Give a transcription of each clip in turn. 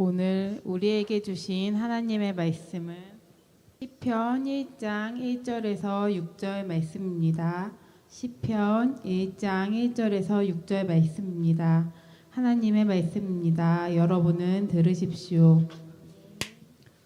오늘 우리에게 주신 하나님의 말씀은 시편 1장 1절에서 6절 말씀입니다. 시편 1장 1절에서 6절 말씀입니다. 하나님의 말씀입니다. 여러분은 들으십시오.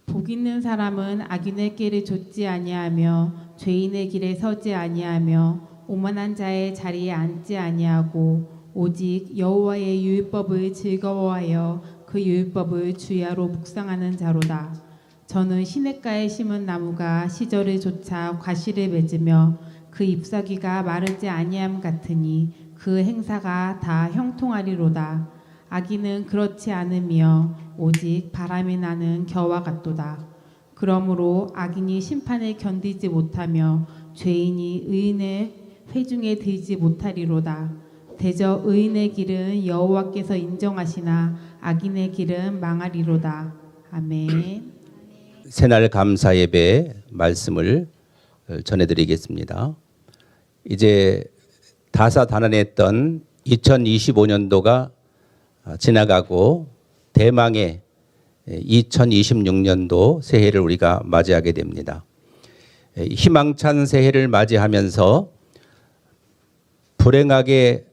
복 있는 사람은 악인의 길을 좇지 아니하며 죄인의 길에 서지 아니하며 오만한 자의 자리에 앉지 아니하고 오직 여호와의 율법을 즐거워하여 그 율법을 주야로 묵상하는 자로다. 저는 시냇가에 심은 나무가 시절을 좇아 과실을 맺으며 그 잎사귀가 마르지 아니함 같으니 그 행사가 다 형통하리로다. 악인은 그렇지 않으며 오직 바람이 나는 겨와 같도다. 그러므로 악인이 심판을 견디지 못하며 죄인이 의인의 회중에 들지 못하리로다. 대저 의인의 길은 여호와께서 인정하시나 악인의 길은 망하리로다. 아멘. 새날 감사 예배 말씀을 전해드리겠습니다. 이제 다사다난했던 2025년도가 지나가고 대망의 2026년도 새해를 우리가 맞이하게 됩니다. 희망찬 새해를 맞이하면서 불행하게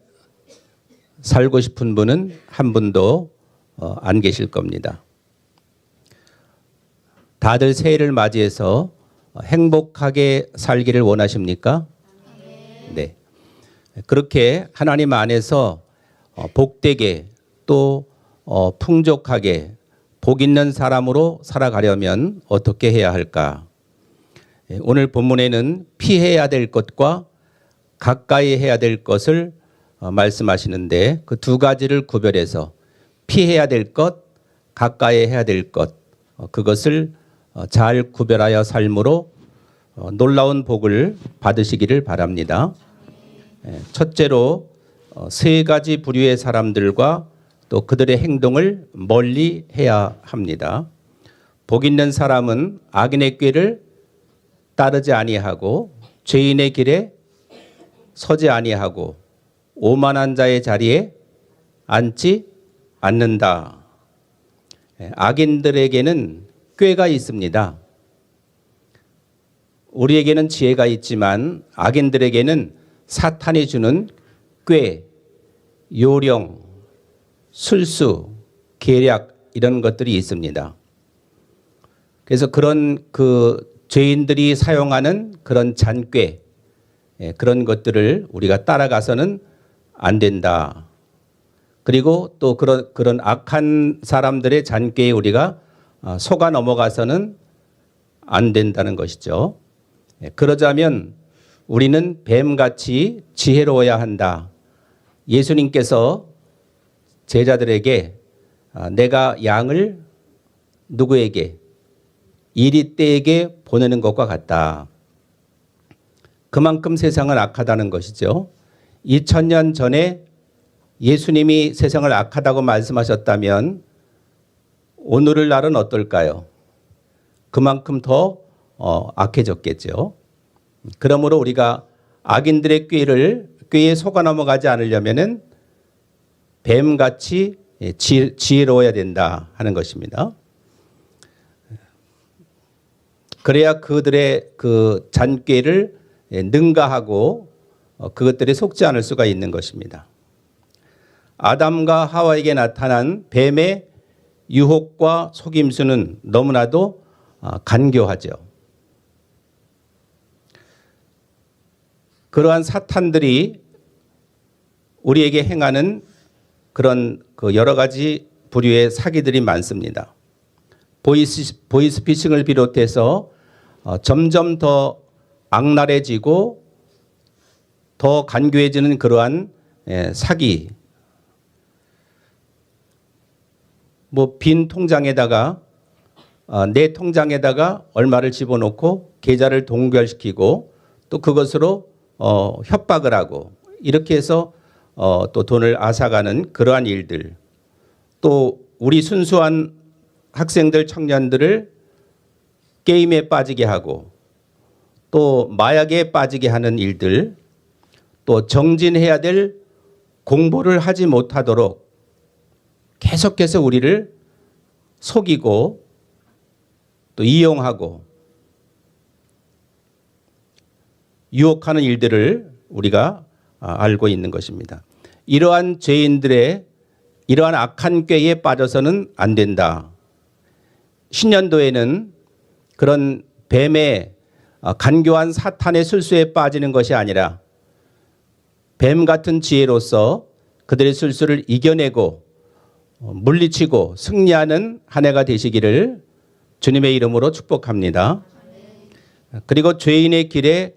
살고 싶은 분은 한 분도 안 계실 겁니다. 다들 새해를 맞이해서 행복하게 살기를 원하십니까? 네. 그렇게 하나님 안에서 복되게 또 풍족하게 복 있는 사람으로 살아가려면 어떻게 해야 할까? 오늘 본문에는 피해야 될 것과 가까이 해야 될 것을 말씀하시는데 그 두 가지를 구별해서 피해야 될 것, 가까이 해야 될 것, 그것을 잘 구별하여 삶으로 놀라운 복을 받으시기를 바랍니다. 첫째로 세 가지 부류의 사람들과 또 그들의 행동을 멀리 해야 합니다. 복 있는 사람은 악인의 꾀를 따르지 아니하고 죄인의 길에 서지 아니하고 오만한 자의 자리에 앉지 않는다. 악인들에게는 꾀가 있습니다. 우리에게는 지혜가 있지만 악인들에게는 사탄이 주는 꾀, 요령, 술수, 계략 이런 것들이 있습니다. 그래서 그런 죄인들이 사용하는 그런 잔꾀, 그런 것들을 우리가 따라가서는 안 된다. 그리고 또 그런 악한 사람들의 잔꾀에 우리가 속아 넘어가서는 안 된다는 것이죠. 그러자면 우리는 뱀같이 지혜로워야 한다. 예수님께서 제자들에게 내가 양을 누구에게? 이리떼에게 보내는 것과 같다. 그만큼 세상은 악하다는 것이죠. 2000년 전에 예수님이 세상을 악하다고 말씀하셨다면 오늘의 날은 어떨까요? 그만큼 더 악해졌겠죠. 그러므로 우리가 악인들의 꾀에 속아 넘어가지 않으려면은 뱀같이 지혜로워야 된다 하는 것입니다. 그래야 그들의 그 잔꾀를 능가하고 그것들에 속지 않을 수가 있는 것입니다. 아담과 하와에게 나타난 뱀의 유혹과 속임수는 너무나도 간교하죠. 그러한 사탄들이 우리에게 행하는 그런 여러 가지 부류의 사기들이 많습니다. 보이스피싱을 비롯해서 점점 더 악랄해지고 더 간교해지는 그러한 사기. 빈 통장에다가 내 통장에다가 얼마를 집어넣고 계좌를 동결시키고 또 그것으로 협박을 하고 이렇게 해서 또 돈을 앗아가는 그러한 일들. 또 우리 순수한 학생들 청년들을 게임에 빠지게 하고 또 마약에 빠지게 하는 일들, 또 정진해야 될 공부를 하지 못하도록 계속해서 우리를 속이고 또 이용하고 유혹하는 일들을 우리가 알고 있는 것입니다. 이러한 죄인들의 이러한 악한 꾀에 빠져서는 안 된다. 신년도에는 그런 뱀의 간교한 사탄의 술수에 빠지는 것이 아니라 뱀 같은 지혜로서 그들의 술수를 이겨내고 물리치고 승리하는 한 해가 되시기를 주님의 이름으로 축복합니다. 그리고 죄인의 길에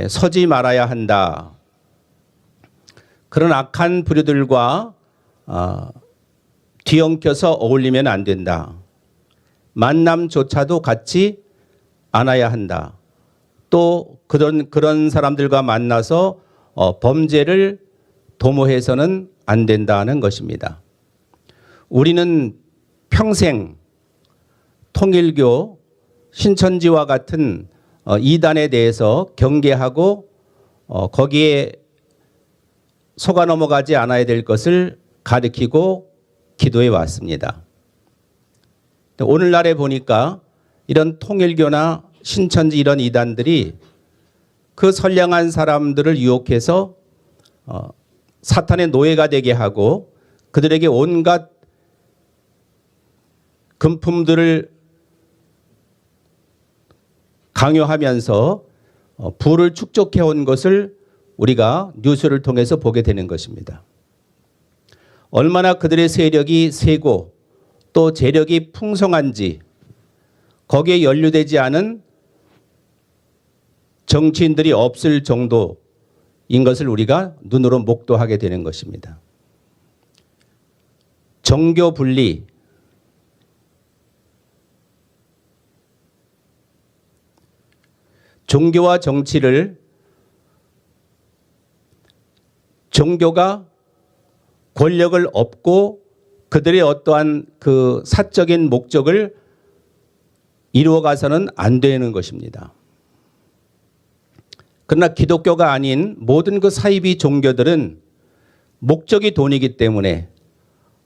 서지 말아야 한다. 그런 악한 부류들과 뒤엉켜서 어울리면 안 된다. 만남조차도 갖지 않아야 한다. 또 그런 사람들과 만나서 범죄를 도모해서는 안 된다는 것입니다. 우리는 평생 통일교, 신천지와 같은 이단에 대해서 경계하고 거기에 속아 넘어가지 않아야 될 것을 가르치고 기도해 왔습니다. 오늘날에 보니까 이런 통일교나 신천지 이런 이단들이 그 선량한 사람들을 유혹해서 사탄의 노예가 되게 하고 그들에게 온갖 금품들을 강요하면서 부를 축적해 온 것을 우리가 뉴스를 통해서 보게 되는 것입니다. 얼마나 그들의 세력이 세고 또 재력이 풍성한지 거기에 연루되지 않은 정치인들이 없을 정도인 것을 우리가 눈으로 목도하게 되는 것입니다. 정교 분리, 종교와 정치를 종교가 권력을 얻고 그들의 어떠한 그 사적인 목적을 이루어가서는 안 되는 것입니다. 그러나 기독교가 아닌 모든 그 사이비 종교들은 목적이 돈이기 때문에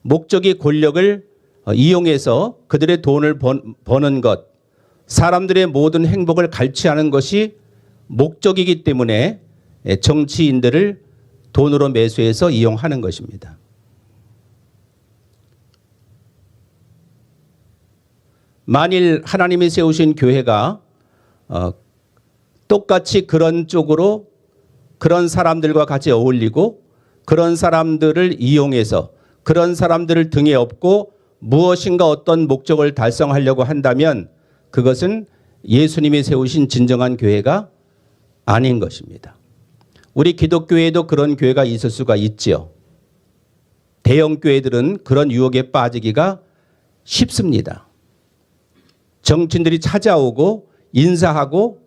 목적이 권력을 이용해서 그들의 돈을 버는 것, 사람들의 모든 행복을 갈취하는 것이 목적이기 때문에 정치인들을 돈으로 매수해서 이용하는 것입니다. 만일 하나님이 세우신 교회가 똑같이 그런 쪽으로 그런 사람들과 같이 어울리고 그런 사람들을 이용해서 그런 사람들을 등에 업고 무엇인가 어떤 목적을 달성하려고 한다면 그것은 예수님이 세우신 진정한 교회가 아닌 것입니다. 우리 기독교에도 그런 교회가 있을 수가 있지요. 대형 교회들은 그런 유혹에 빠지기가 쉽습니다. 정치인들이 찾아오고 인사하고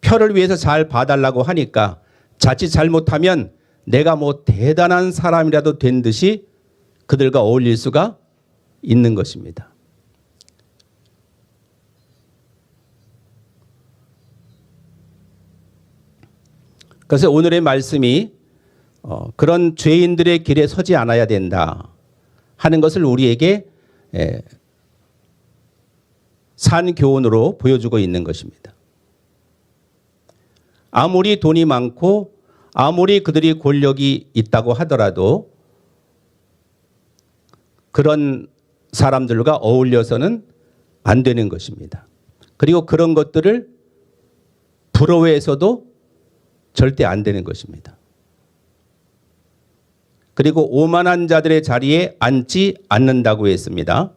표를 위해서 잘 봐달라고 하니까 자칫 잘못하면 내가 뭐 대단한 사람이라도 된 듯이 그들과 어울릴 수가 있는 것입니다. 그래서 오늘의 말씀이 그런 죄인들의 길에 서지 않아야 된다 하는 것을 우리에게 산 교훈으로 보여주고 있는 것입니다. 아무리 돈이 많고 아무리 그들이 권력이 있다고 하더라도 그런 사람들과 어울려서는 안 되는 것입니다. 그리고 그런 것들을 부러워해서도 절대 안 되는 것입니다. 그리고 오만한 자들의 자리에 앉지 않는다고 했습니다.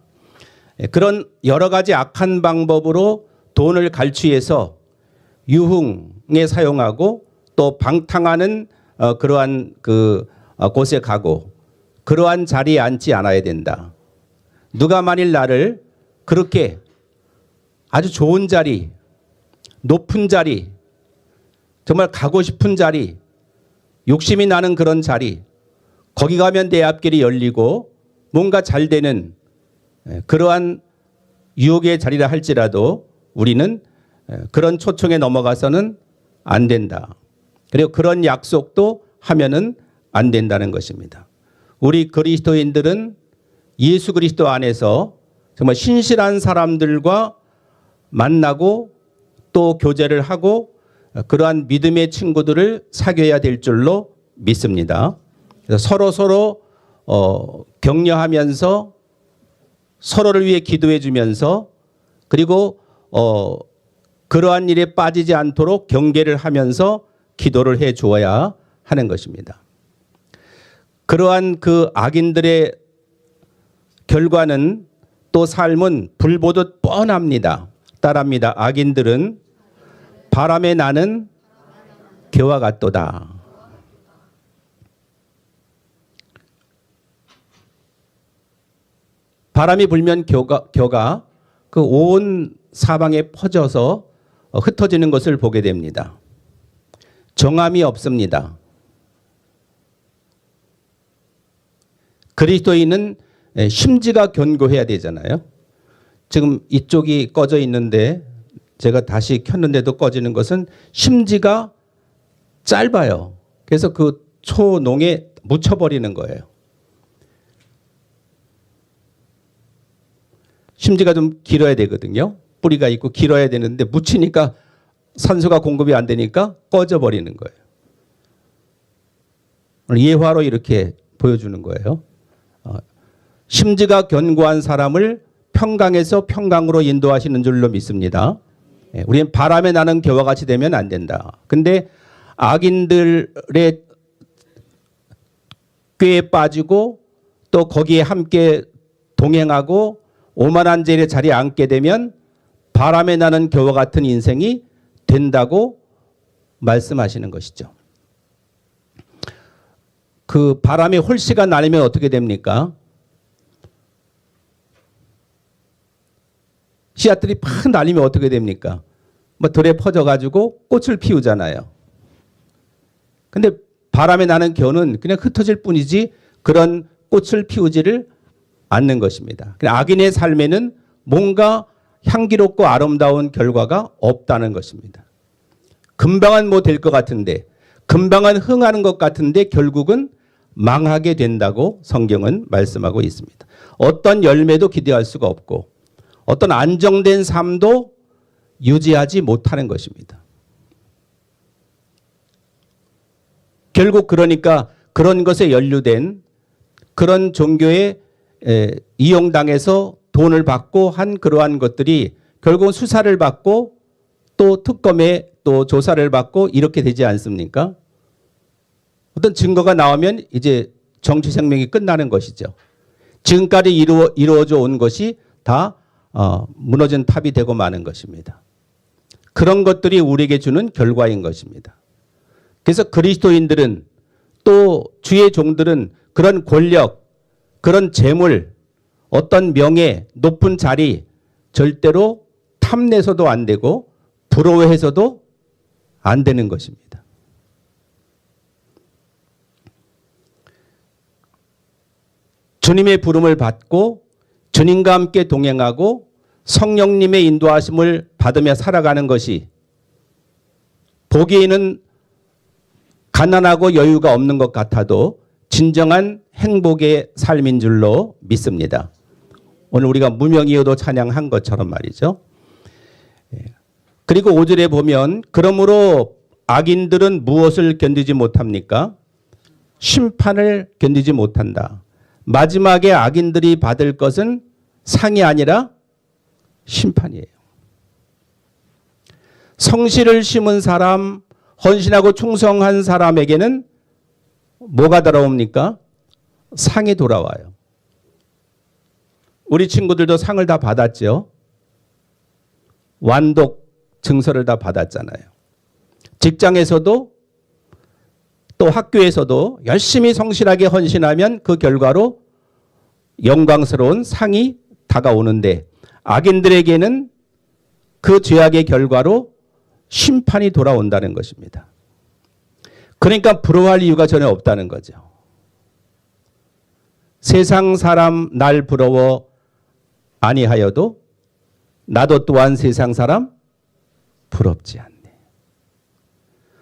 그런 여러 가지 악한 방법으로 돈을 갈취해서 유흥에 사용하고 또 방탕하는 그러한 곳에 가고 그러한 자리에 앉지 않아야 된다. 누가 만일 나를 그렇게 아주 좋은 자리, 높은 자리, 정말 가고 싶은 자리, 욕심이 나는 그런 자리, 거기 가면 내 앞길이 열리고 뭔가 잘 되는 그러한 유혹의 자리라 할지라도 우리는 그런 초청에 넘어가서는 안 된다. 그리고 그런 약속도 하면은 안 된다는 것입니다. 우리 그리스도인들은 예수 그리스도 안에서 정말 신실한 사람들과 만나고 또 교제를 하고 그러한 믿음의 친구들을 사귀어야 될 줄로 믿습니다. 그래서 서로 격려하면서 서로를 위해 기도해 주면서 그리고 그러한 일에 빠지지 않도록 경계를 하면서 기도를 해 주어야 하는 것입니다. 그러한 그 악인들의 결과는 또 삶은 불 보듯 뻔합니다. 따라합니다. 악인들은 바람에 나는 겨와 같도다. 바람이 불면 겨가 그 온 사방에 퍼져서 흩어지는 것을 보게 됩니다. 정함이 없습니다. 그리스도인은 심지가 견고해야 되잖아요. 지금 이쪽이 꺼져 있는데 제가 다시 켰는데도 꺼지는 것은 심지가 짧아요. 그래서 그 초농에 묻혀버리는 거예요. 심지가 좀 길어야 되거든요. 뿌리가 있고 길어야 되는데 묻히니까 산소가 공급이 안 되니까 꺼져버리는 거예요. 예화로 이렇게 보여주는 거예요. 심지가 견고한 사람을 평강에서 평강으로 인도하시는 줄로 믿습니다. 우리는 바람에 나는 겨와 같이 되면 안 된다. 근데 악인들의 꾀에 빠지고 또 거기에 함께 동행하고 오만한 죄의 자리에 앉게 되면 바람에 나는 겨와 같은 인생이 된다고 말씀하시는 것이죠. 그 바람이 홀씨가 날리면 어떻게 됩니까? 씨앗들이 팍 날리면 어떻게 됩니까? 뭐 들에 퍼져가지고 꽃을 피우잖아요. 근데 바람에 나는 겨는 그냥 흩어질 뿐이지 그런 꽃을 피우지를 않는 것입니다. 악인의 삶에는 뭔가 향기롭고 아름다운 결과가 없다는 것입니다. 금방은 뭐 될 것 같은데, 금방은 흥하는 것 같은데 결국은 망하게 된다고 성경은 말씀하고 있습니다. 어떤 열매도 기대할 수가 없고 어떤 안정된 삶도 유지하지 못하는 것입니다. 결국 그러니까 그런 것에 연루된 그런 종교에 이용당해서 돈을 받고 한 그러한 것들이 결국은 수사를 받고 또 특검에 또 조사를 받고 이렇게 되지 않습니까? 어떤 증거가 나오면 이제 정치 생명이 끝나는 것이죠. 지금까지 이루어져 온 것이 다 무너진 탑이 되고 마는 것입니다. 그런 것들이 우리에게 주는 결과인 것입니다. 그래서 그리스도인들은 또 주의 종들은 그런 권력, 그런 재물, 어떤 명예, 높은 자리 절대로 탐내서도 안 되고 부러워해서도 안 되는 것입니다. 주님의 부름을 받고 주님과 함께 동행하고 성령님의 인도하심을 받으며 살아가는 것이 보기에는 가난하고 여유가 없는 것 같아도 진정한 행복의 삶인 줄로 믿습니다. 오늘 우리가 무명이어도 찬양한 것처럼 말이죠. 그리고 5절에 보면 그러므로 악인들은 무엇을 견디지 못합니까? 심판을 견디지 못한다. 마지막에 악인들이 받을 것은 상이 아니라 심판이에요. 성실을 심은 사람, 헌신하고 충성한 사람에게는 뭐가 돌아옵니까? 상이 돌아와요. 우리 친구들도 상을 다 받았죠. 완독 증서를 다 받았잖아요. 직장에서도 또 학교에서도 열심히 성실하게 헌신하면 그 결과로 영광스러운 상이 다가오는데 악인들에게는 그 죄악의 결과로 심판이 돌아온다는 것입니다. 그러니까 부러워할 이유가 전혀 없다는 거죠. 세상 사람 날 부러워 아니하여도 나도 또한 세상 사람 부럽지 않네.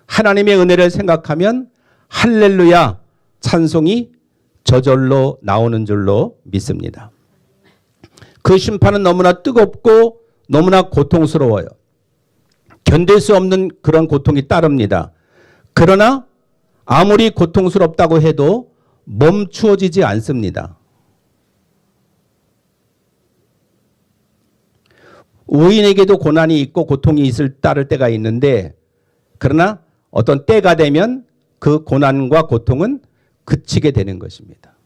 하나님의 은혜를 생각하면 할렐루야 찬송이 저절로 나오는 줄로 믿습니다. 그 심판은 너무나 뜨겁고 너무나 고통스러워요. 견딜 수 없는 그런 고통이 따릅니다. 그러나 아무리 고통스럽다고 해도 멈추어지지 않습니다. 의인에게도 고난이 있고 고통이 따를 때가 있는데, 그러나 어떤 때가 되면 그 고난과 고통은 그치게 되는 것입니다.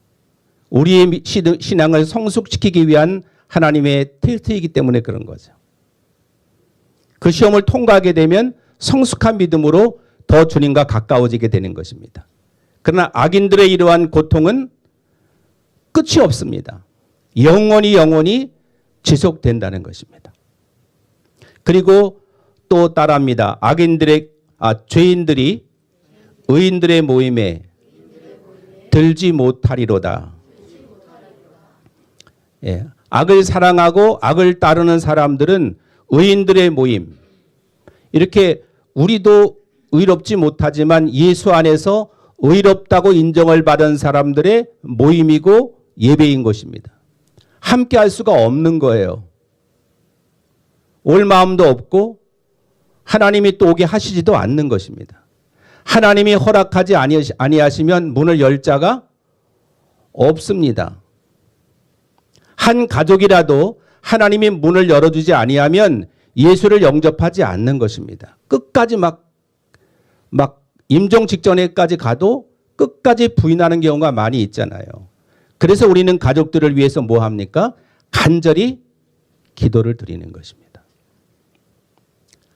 우리의 신앙을 성숙시키기 위한 하나님의 테스트이기 때문에 그런 거죠. 그 시험을 통과하게 되면 성숙한 믿음으로 더 주님과 가까워지게 되는 것입니다. 그러나 악인들의 이러한 고통은 끝이 없습니다. 영원히 지속된다는 것입니다. 그리고 또 따라합니다. 죄인들이 의인들의 모임에 들지 못하리로다. 예, 악을 사랑하고 악을 따르는 사람들은 의인들의 모임, 이렇게 우리도 의롭지 못하지만 예수 안에서 의롭다고 인정을 받은 사람들의 모임이고 예배인 것입니다. 함께 할 수가 없는 거예요. 올 마음도 없고 하나님이 또 오게 하시지도 않는 것입니다. 하나님이 허락하지 아니하시면 문을 열 자가 없습니다. 한 가족이라도 하나님이 문을 열어주지 아니하면 예수를 영접하지 않는 것입니다. 끝까지 막 임종 직전에까지 가도 끝까지 부인하는 경우가 많이 있잖아요. 그래서 우리는 가족들을 위해서 뭐 합니까? 간절히 기도를 드리는 것입니다.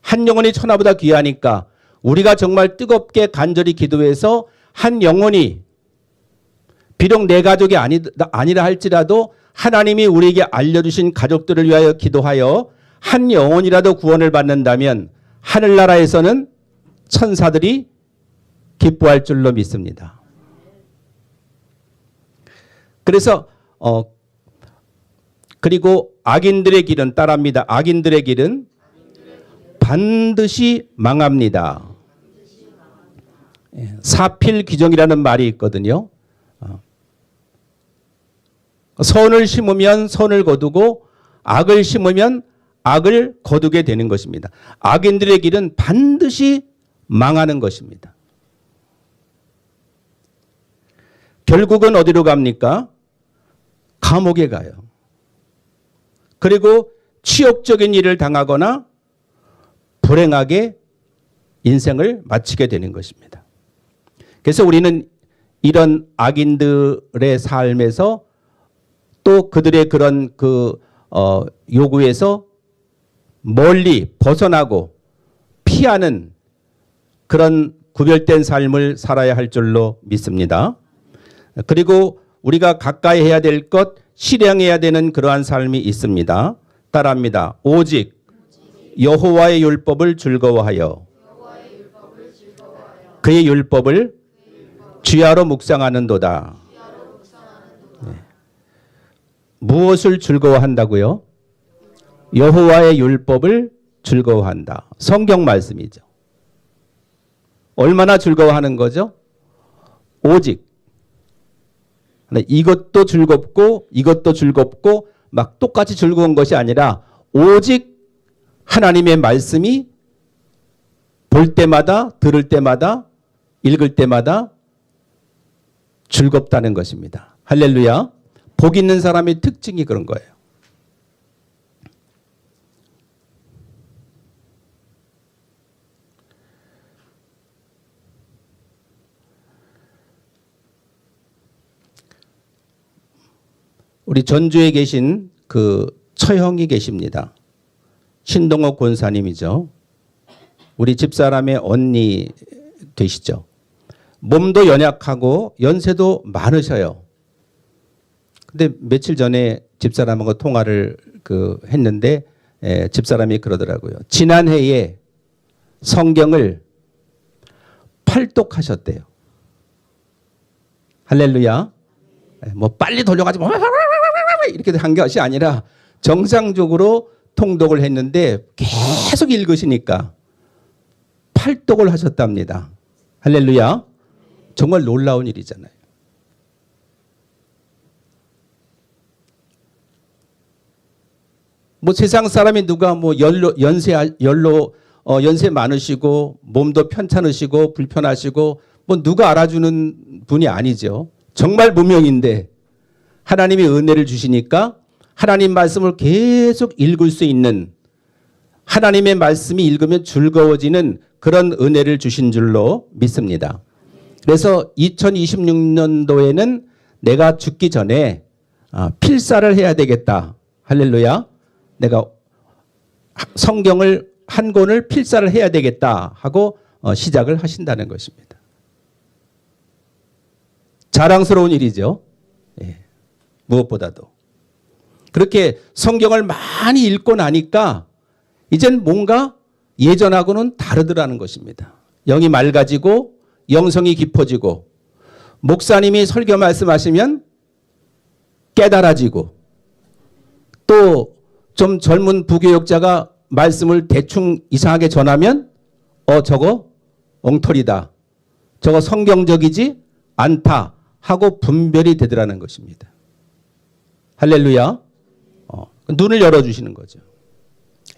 한 영혼이 천하보다 귀하니까 우리가 정말 뜨겁게 간절히 기도해서 한 영혼이 비록 내 가족이 아니라 할지라도 하나님이 우리에게 알려주신 가족들을 위하여 기도하여 한 영혼이라도 구원을 받는다면 하늘나라에서는 천사들이 기뻐할 줄로 믿습니다. 그래서 그리고 악인들의 길은 따라합니다. 악인들의 길은 반드시 망합니다. 사필귀정이라는 말이 있거든요. 선을 심으면 선을 거두고 악을 심으면 악을 거두게 되는 것입니다. 악인들의 길은 반드시 망하는 것입니다. 결국은 어디로 갑니까? 감옥에 가요. 그리고 치욕적인 일을 당하거나 불행하게 인생을 마치게 되는 것입니다. 그래서 우리는 이런 악인들의 삶에서 또 그들의 그런 요구에서 멀리 벗어나고 피하는 그런 구별된 삶을 살아야 할 줄로 믿습니다. 그리고 우리가 가까이 해야 될 것, 실행해야 되는 그러한 삶이 있습니다. 따라합니다. 오직 여호와의 율법을 즐거워하여 그의 율법을 주야로 묵상하는도다. 네. 무엇을 즐거워한다고요? 여호와의 율법을 즐거워한다. 성경 말씀이죠. 얼마나 즐거워하는 거죠? 오직 이것도 즐겁고 이것도 즐겁고 막 똑같이 즐거운 것이 아니라 오직 하나님의 말씀이 볼 때마다 들을 때마다 읽을 때마다 즐겁다는 것입니다. 할렐루야. 복 있는 사람의 특징이 그런 거예요. 우리 전주에 계신 그 처형이 계십니다. 신동옥 권사님이죠. 우리 집사람의 언니 되시죠. 몸도 연약하고 연세도 많으셔요. 근데 며칠 전에 집사람하고 통화를 했는데 집사람이 그러더라고요. 지난해에 성경을 8독하셨대요. 할렐루야. 뭐 빨리 돌려가지고 이렇게 한 것이 아니라 정상적으로 통독을 했는데 계속 읽으시니까 8독을 하셨답니다. 할렐루야. 정말 놀라운 일이잖아요. 뭐 세상 사람이 누가 뭐 연세 많으시고 몸도 편찮으시고 불편하시고 뭐 누가 알아주는 분이 아니죠. 정말 무명인데 하나님이 은혜를 주시니까 하나님 말씀을 계속 읽을 수 있는, 하나님의 말씀이 읽으면 즐거워지는 그런 은혜를 주신 줄로 믿습니다. 그래서 2026년도에는 내가 죽기 전에 필사를 해야 되겠다. 할렐루야. 내가 성경을 한 권을 필사를 해야 되겠다 하고 시작을 하신다는 것입니다. 자랑스러운 일이죠. 예, 무엇보다도. 그렇게 성경을 많이 읽고 나니까 이젠 뭔가 예전하고는 다르더라는 것입니다. 영이 맑아지고 영성이 깊어지고 목사님이 설교 말씀하시면 깨달아지고 또 좀 젊은 부교역자가 말씀을 대충 이상하게 전하면 저거 엉터리다. 저거 성경적이지 않다 하고 분별이 되더라는 것입니다. 할렐루야. 눈을 열어주시는 거죠.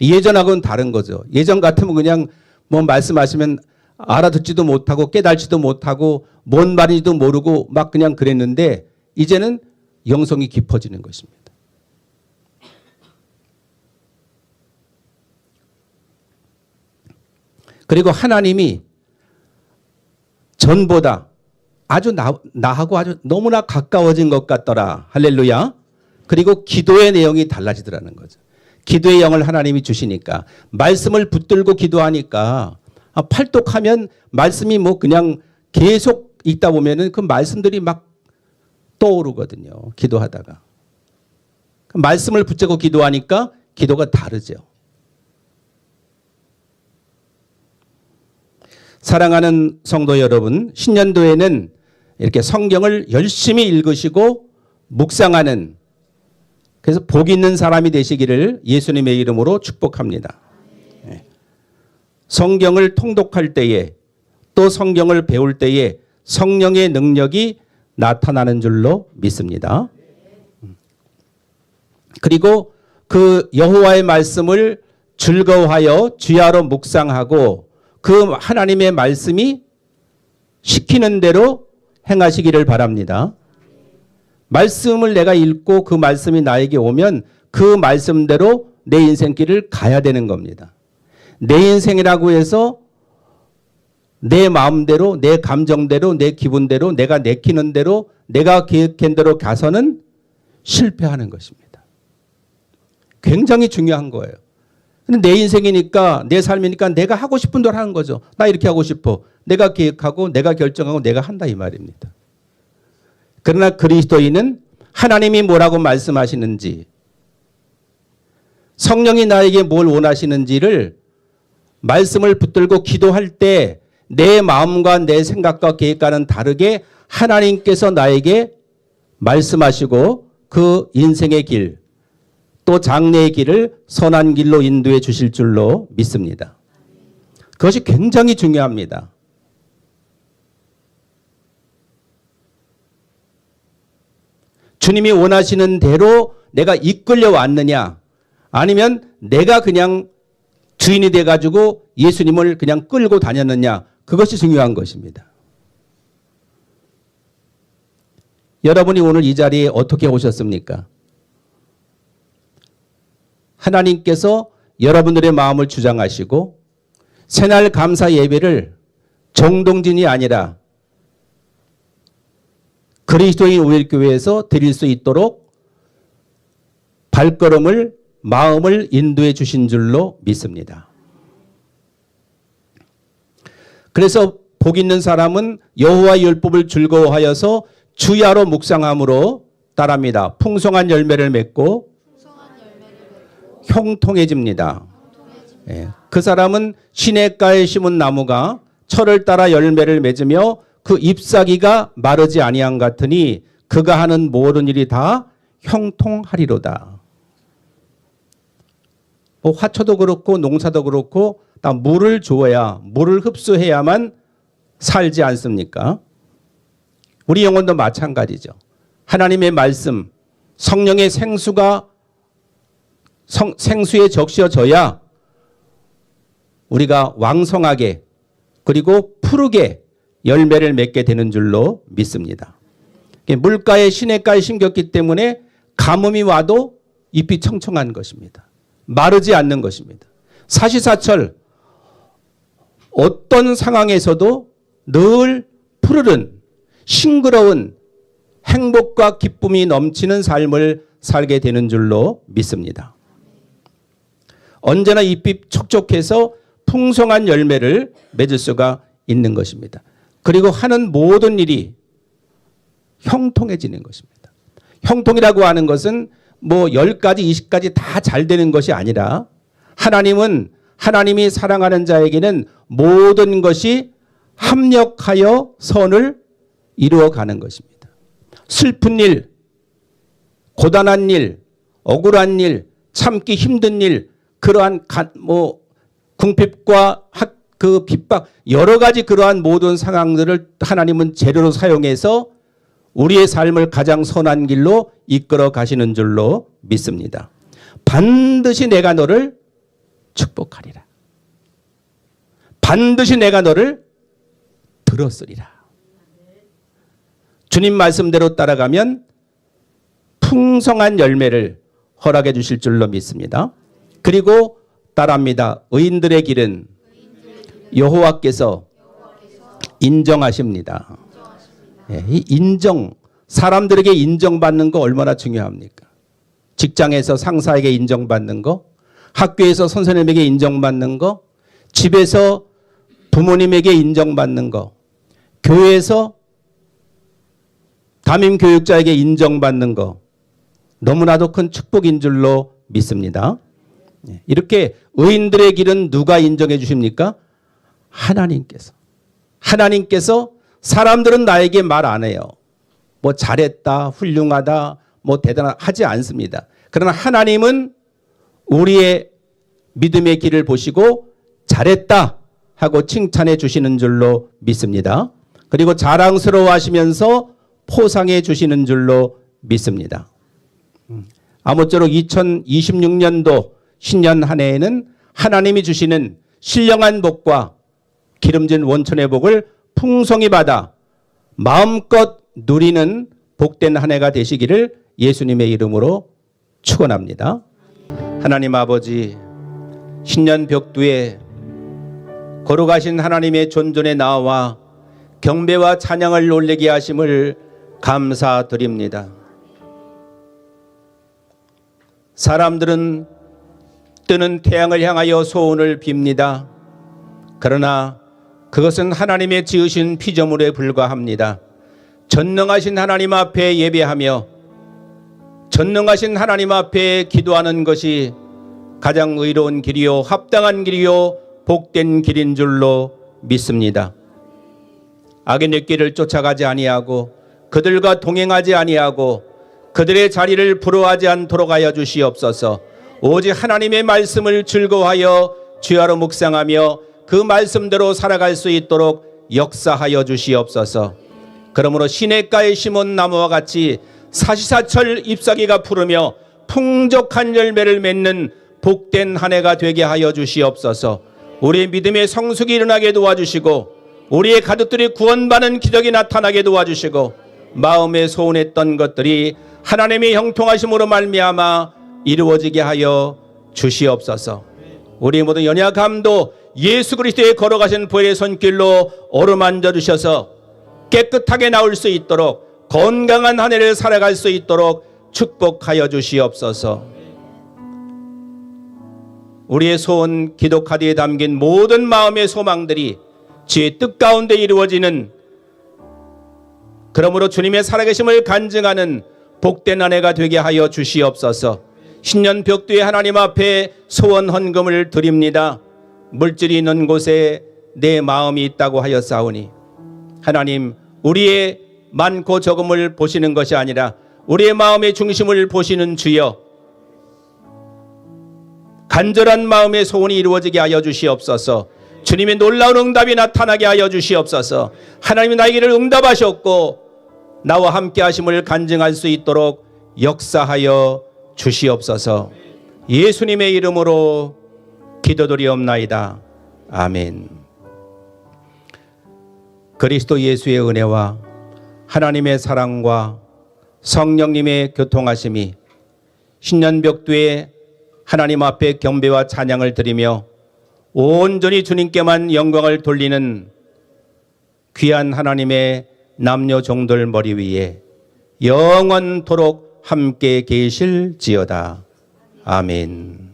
예전하고는 다른 거죠. 예전 같으면 그냥 뭐 말씀하시면 알아듣지도 못하고 깨달지도 못하고 뭔 말인지도 모르고 막 그냥 그랬는데 이제는 영성이 깊어지는 것입니다. 그리고 하나님이 전보다 아주 나하고 아주 너무나 가까워진 것 같더라. 할렐루야. 그리고 기도의 내용이 달라지더라는 거죠. 기도의 영을 하나님이 주시니까 말씀을 붙들고 기도하니까 팔독하면 말씀이 뭐 그냥 계속 읽다 보면은 그 말씀들이 막 떠오르거든요. 기도하다가. 말씀을 붙잡고 기도하니까 기도가 다르죠. 사랑하는 성도 여러분, 신년도에는 이렇게 성경을 열심히 읽으시고 묵상하는, 그래서 복 있는 사람이 되시기를 예수님의 이름으로 축복합니다. 성경을 통독할 때에 또 성경을 배울 때에 성령의 능력이 나타나는 줄로 믿습니다. 그리고 그 여호와의 말씀을 즐거워하여 주야로 묵상하고 그 하나님의 말씀이 시키는 대로 행하시기를 바랍니다. 말씀을 내가 읽고 그 말씀이 나에게 오면 그 말씀대로 내 인생길을 가야 되는 겁니다. 내 인생이라고 해서 내 마음대로, 내 감정대로, 내 기분대로, 내가 내키는 대로, 내가 계획한 대로 가서는 실패하는 것입니다. 굉장히 중요한 거예요. 근데 내 인생이니까, 내 삶이니까 내가 하고 싶은 대로 하는 거죠. 나 이렇게 하고 싶어. 내가 계획하고, 내가 결정하고, 내가 한다 이 말입니다. 그러나 그리스도인은 하나님이 뭐라고 말씀하시는지, 성령이 나에게 뭘 원하시는지를 말씀을 붙들고 기도할 때 내 마음과 내 생각과 계획과는 다르게 하나님께서 나에게 말씀하시고 그 인생의 길, 또 장래의 길을 선한 길로 인도해 주실 줄로 믿습니다. 그것이 굉장히 중요합니다. 주님이 원하시는 대로 내가 이끌려 왔느냐, 아니면 내가 그냥 주인이 돼가지고 예수님을 그냥 끌고 다녔느냐, 그것이 중요한 것입니다. 여러분이 오늘 이 자리에 어떻게 오셨습니까? 하나님께서 여러분들의 마음을 주장하시고 새날 감사 예배를 정동진이 아니라 그리스도인 우일교회에서 드릴 수 있도록 발걸음을, 마음을 인도해 주신 줄로 믿습니다. 그래서 복 있는 사람은 여호와의 율법을 즐거워하여서 주야로 묵상함으로 따릅니다. 풍성한 열매를 맺고 형통해집니다. 그 사람은 시냇가에 심은 나무가 철을 따라 열매를 맺으며 그 잎사귀가 마르지 아니한 같으니 그가 하는 모든 일이 다 형통하리로다. 뭐 화초도 그렇고 농사도 그렇고 다 물을 줘야, 물을 흡수해야만 살지 않습니까? 우리 영혼도 마찬가지죠. 하나님의 말씀, 성령의 생수가 생수에 적셔져야 우리가 왕성하게 그리고 푸르게 열매를 맺게 되는 줄로 믿습니다. 물가에 시냇가에 심겼기 때문에 가뭄이 와도 잎이 청청한 것입니다. 마르지 않는 것입니다. 사시사철 어떤 상황에서도 늘 푸르른 싱그러운 행복과 기쁨이 넘치는 삶을 살게 되는 줄로 믿습니다. 언제나 잎이 촉촉해서 풍성한 열매를 맺을 수가 있는 것입니다. 그리고 하는 모든 일이 형통해지는 것입니다. 형통이라고 하는 것은 뭐 10가지, 20가지 다 잘 되는 것이 아니라 하나님은 하나님이 사랑하는 자에게는 모든 것이 합력하여 선을 이루어가는 것입니다. 슬픈 일, 고단한 일, 억울한 일, 참기 힘든 일, 그러한 궁핍과 그 핍박 여러 가지 그러한 모든 상황들을 하나님은 재료로 사용해서 우리의 삶을 가장 선한 길로 이끌어 가시는 줄로 믿습니다. 반드시 내가 너를 축복하리라. 반드시 내가 너를 들었으리라. 주님 말씀대로 따라가면 풍성한 열매를 허락해 주실 줄로 믿습니다. 그리고 따라합니다. 의인들의 길은 여호와께서 인정하십니다. 이 인정, 사람들에게 인정받는 거 얼마나 중요합니까? 직장에서 상사에게 인정받는 거, 학교에서 선생님에게 인정받는 거, 집에서 부모님에게 인정받는 거, 교회에서 담임 교육자에게 인정받는 거 너무나도 큰 축복인 줄로 믿습니다. 이렇게 의인들의 길은 누가 인정해 주십니까? 하나님께서. 하나님께서 사람들은 나에게 말 안 해요. 뭐 잘했다, 훌륭하다, 뭐 대단하지 않습니다. 그러나 하나님은 우리의 믿음의 길을 보시고 잘했다 하고 칭찬해 주시는 줄로 믿습니다. 그리고 자랑스러워 하시면서 포상해 주시는 줄로 믿습니다. 아무쪼록 2026년도 신년 한 해에는 하나님이 주시는 신령한 복과 기름진 원천의 복을 풍성히 받아 마음껏 누리는 복된 한 해가 되시기를 예수님의 이름으로 축원합니다. 하나님 아버지, 신년 벽두에 거룩하신 하나님의 존전에 나와 경배와 찬양을 올리게 하심을 감사드립니다. 사람들은 뜨는 태양을 향하여 소원을 빕니다. 그러나 그것은 하나님의 지으신 피조물에 불과합니다. 전능하신 하나님 앞에 예배하며 전능하신 하나님 앞에 기도하는 것이 가장 의로운 길이요 합당한 길이요 복된 길인 줄로 믿습니다. 악인의 길을 쫓아가지 아니하고 그들과 동행하지 아니하고 그들의 자리를 부러워하지 않도록 하여 주시옵소서. 오직 하나님의 말씀을 즐거워하여 주야로 묵상하며 그 말씀대로 살아갈 수 있도록 역사하여 주시옵소서. 그러므로 시냇가에 심은 나무와 같이 사시사철 잎사귀가 푸르며 풍족한 열매를 맺는 복된 한 해가 되게 하여 주시옵소서. 우리의 믿음의 성숙이 일어나게 도와주시고 우리의 가족들이 구원받는 기적이 나타나게 도와주시고 마음에 소원했던 것들이 하나님의 형통하심으로 말미암아 이루어지게 하여 주시옵소서. 우리 모든 연약함도 예수 그리스도의 걸어가신 보혈의 손길로 어루만져 주셔서 깨끗하게 나올 수 있도록 건강한 한 해를 살아갈 수 있도록 축복하여 주시옵소서. 우리의 소원 기도 카드에 담긴 모든 마음의 소망들이 주의 뜻 가운데 이루어지는, 그러므로 주님의 살아계심을 간증하는 복된 한 해가 되게 하여 주시옵소서. 신년 벽두에 하나님 앞에 소원 헌금을 드립니다. 물질이 있는 곳에 내 마음이 있다고 하였사오니 하나님, 우리의 많고 적음을 보시는 것이 아니라 우리의 마음의 중심을 보시는 주여, 간절한 마음의 소원이 이루어지게 하여 주시옵소서. 주님의 놀라운 응답이 나타나게 하여 주시옵소서. 하나님이 나에게를 응답하셨고 나와 함께 하심을 간증할 수 있도록 역사하여 주시옵소서. 예수님의 이름으로 기도드리옵나이다. 아멘. 그리스도 예수의 은혜와 하나님의 사랑과 성령님의 교통하심이 신년벽두에 하나님 앞에 경배와 찬양을 드리며 온전히 주님께만 영광을 돌리는 귀한 하나님의 남녀 종들 머리 위에 영원토록 함께 계실지어다. 아멘.